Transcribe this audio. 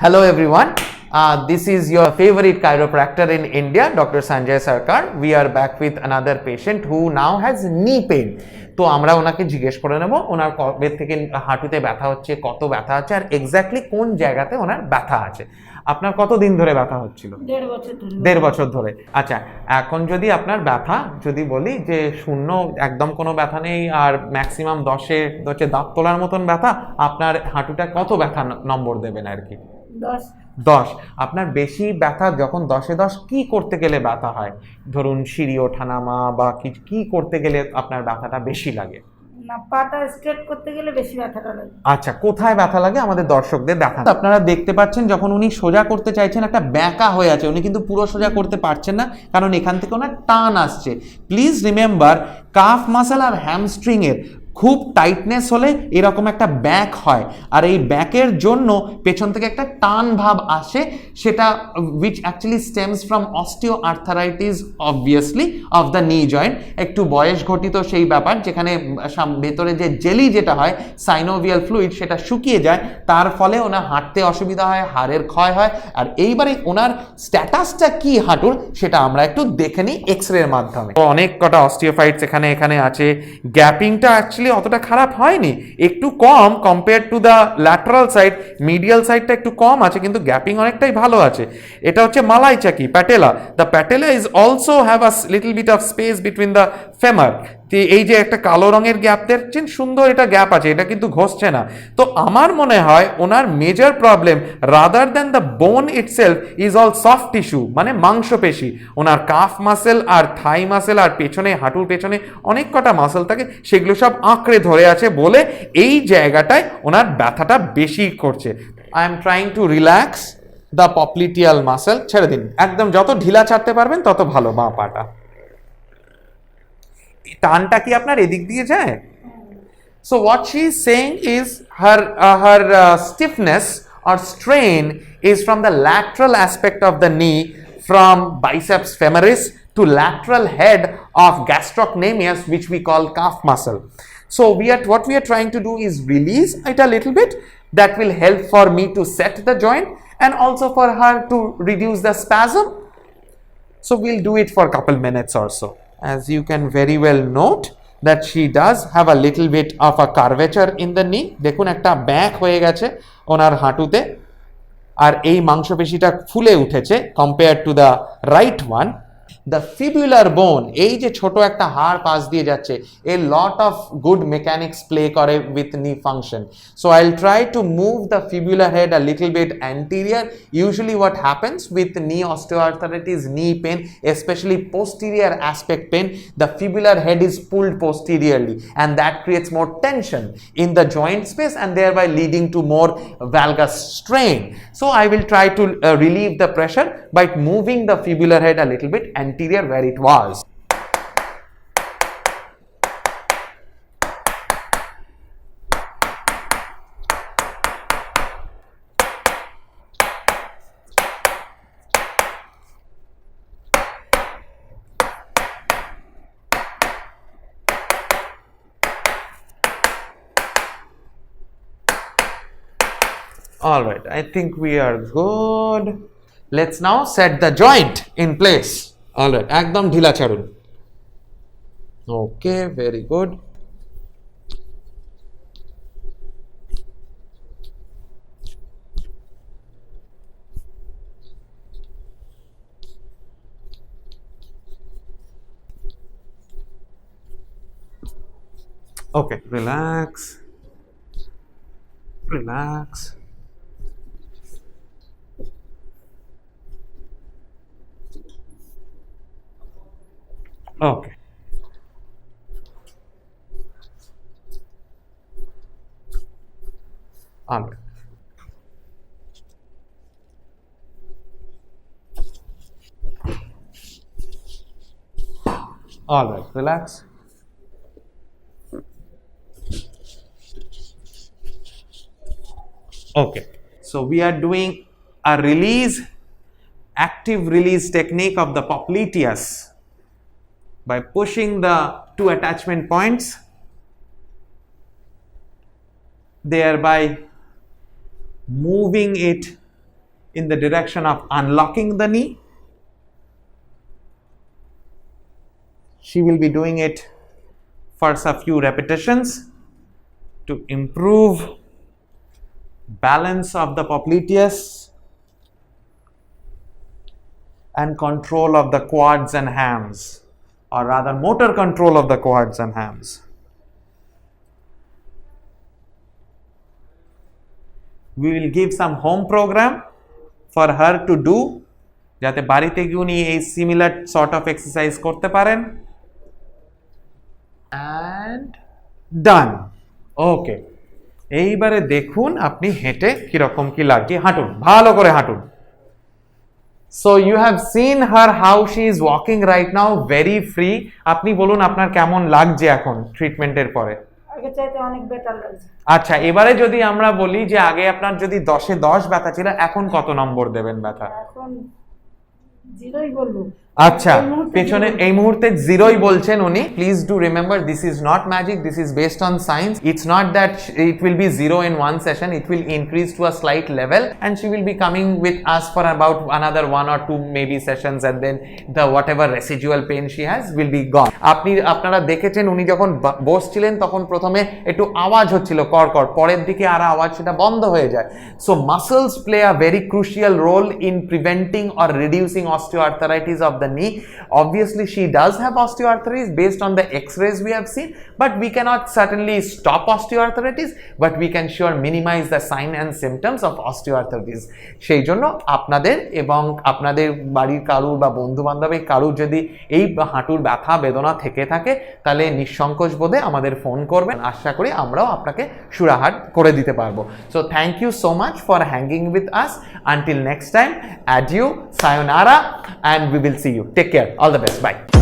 Hello everyone, this is your favorite chiropractor in India, Dr. Sanjay Sarkar. We are back with another patient who now has knee pain. তো আমরা ওনাকে জিজ্ঞেস করে নেব ওনার কবে থেকে হাঁটুতে ব্যথা হচ্ছে, কত ব্যথা আছে আর এক্স্যাক্টলি কোন জায়গাতে ওনার ব্যথা আছে। আপনার কতদিন ধরে ব্যথা হচ্ছিল? 1.5 বছর ধরে। আচ্ছা, এখন যদি আপনার ব্যথা যদি বলি যে শূন্য একদম কোনো ব্যথা নেই আর ম্যাক্সিমাম 10-এ হচ্ছে দাঁত তোলার মতন ব্যথা, আপনার হাঁটুটা কত ব্যথা নম্বর দেবেন আর কি? 10। আপনার বেশি ব্যথা যখন 10-এ 10 কি করতে গেলে ব্যথা হয়? ধরুন সিঁড়ি ওঠানামা বা কি করতে গেলে আপনার ব্যথাটা বেশি লাগে? না, পাটা স্ট্রেট করতে গেলে বেশি ব্যথাটা লাগে। আচ্ছা, কোথায় ব্যথা লাগে আমাদের দর্শকদের দেখান। আপনারা দেখতে পাচ্ছেন যখন উনি সোজা করতে চাইছেন একটা ব্যাকা হয়ে আছে, উনি কিন্তু পুরো সোজা করতে পারছেন না কারণ এখান থেকে ওনার টান আসছে। প্লিজ রিমেম্বার, কাফ মাসল আর হ্যামস্ট্রিং এর খুব টাইটনেস হলে এরকম একটা ব্যাক হয়, আর এই ব্যাকের জন্য পেছন থেকে একটা টান ভাব আসে, সেটা which actually stems from osteo arthritis obviously of the নি জয়েন্ট। একটু বয়স ঘটিত সেই ব্যাপার, যেখানে ভেতরে যে জেলি যেটা হয় সাইনোভিয়াল ফ্লুইড সেটা শুকিয়ে যায়, তার ফলে ওনার হাঁটতে অসুবিধা হয়, হাড়ের ক্ষয় হয়। আর এইবারে ওনার স্ট্যাটাসটা কি হাঁটুর সেটা আমরা একটু দেখে নিই এক্সরের মাধ্যমে। অনেক কটা অস্টিওফাইটস এখানে আছে। গ্যাপিংটা অ্যাকচুয়ালি অতটা খারাপ হয়নি, একটু কম compare to the lateral side. Medial সাইডটা একটু কম আছে কিন্তু গ্যাপিং অনেকটাই ভালো আছে। এটা হচ্ছে মালাই চাকি, patella. The patella is also have a little bit of space between the femur. এই যে একটা কালো রঙের গ্যাপ দেখছেন, সুন্দর এটা গ্যাপ আছে, এটা কিন্তু ঘষছে না। তো আমার মনে হয় ওনার major problem rather than the bone itself is all soft tissue, মানে মাংসপেশি। ওনার কাফ মাসেল আর থাই মাসেল আর পেছনে হাঁটুর পেছনে অনেক কটা মাসেল থাকে, সেগুলো সব আঁকড়ে ধরে আছে বলে এই জায়গাটায় ওনার ব্যথাটা বেশি করছে। I am trying to relax the popliteal muscle. ছেড়ে দিন, একদম যত ঢিলা ছাড়তে পারবেন তত ভালো। বাঁ পাটা টানটা কি আপনার এদিক দিয়ে যায়? So what she is saying is her stiffness or strain is from the lateral aspect of the knee, from biceps femoris to lateral head of gastrocnemius, which we call calf muscle. So what we are trying to do is release it a little bit. That will help for me to set the joint and also for her to reduce the spasm. So we'll do it for a couple minutes or so. As you can very well note that she does have a little bit of a curvature in the knee. দেখুন একটা back হয়ে গেছে ওনার হাঁটুতে, আর এই মাংসপেশিটা ফুলে উঠেছে compare to the right one. The fibular bone, এই যে ছোট একটা হাড় পাশ দিয়ে যাচ্ছে, a lot of good mechanics play করে with knee function. So I will try to move the fibular head a little bit anterior. Usually what happens with knee osteoarthritis, knee pain, especially posterior aspect pain, the fibular head is pulled posteriorly and that creates more tension in the joint space and thereby leading to more valgus strain. So I will try to relieve the pressure by moving the fibular head a little bit anterior where it was. All right, I think we are good. Let's now set the joint in place. All right, ekdom dhila chadun. Okay, very good. Okay, relax. Relax. Okay. All right. All right, relax. Okay. So we are doing a active release technique of the popliteus by pushing the two attachment points, thereby moving it in the direction of unlocking the knee. She will be doing it for a few repetitions to improve balance of the popliteus and control of the quads and hams, or rather motor control of the quads and hams. We will give some home program for her to do যাতে বাড়িতে গিয়ে উনি এই similar sort of exercise করতে পারেন। and done. ওকে, এইবারে দেখুন আপনি হেঁটে কিরকম কি লাগে, হাঁটুন, ভালো করে হাঁটুন। So you have seen her how she is walking right now, very free. আপনি বলুন আপনার কেমন লাগছে এখন ট্রিটমেন্টের পরে? আগে চাইতে অনেক বেটার লাগছে। আচ্ছা, এবারে যদি আমরা বলি যে আগে আপনার যদি 10-এ 10 ব্যথা ছিল, এখন কত নম্বর দেবেন ব্যথা? এখন জিরোই বলবো। আচ্ছা, পেছনে এই মুহূর্তে জিরোই বলছেন উনি। Please do remember this is not magic, this is based on science. It's not that it will be zero in one session, it will increase to a slight level and she will be coming with us for about another 1 or 2 maybe sessions, and then the whatever residual pain she has will be gone. আপনারা দেখেছেন উনি যখন বসছিলেন তখন প্রথমে একটু আওয়াজ হচ্ছিল কড়কড়, পরের দিকে আর আওয়াজ সেটা বন্ধ হয়ে যায়। So muscles play a very crucial role in preventing or reducing osteoarthritis of the knee. Obviously she does have osteoarthritis based on the x-rays we have seen, but we cannot certainly stop osteoarthritis, but we can sure minimize the sign and symptoms of osteoarthritis. সেই জন্য আপনাদের এবং আপনাদের বাড়ির কারুর বা বন্ধু বান্ধবের কারুর যদি এই হাঁটুর ব্যথা বেদনা থেকে থাকে তাহলে নিঃসংকোচ বোধে আমাদের ফোন করবেন, আশা করি আমরাও আপনাকে সুরাহাট করে দিতে পারবো। So thank you so much for hanging with us. Until next time, adieu, sayonara, and we will see you. Take care. All the best. Bye.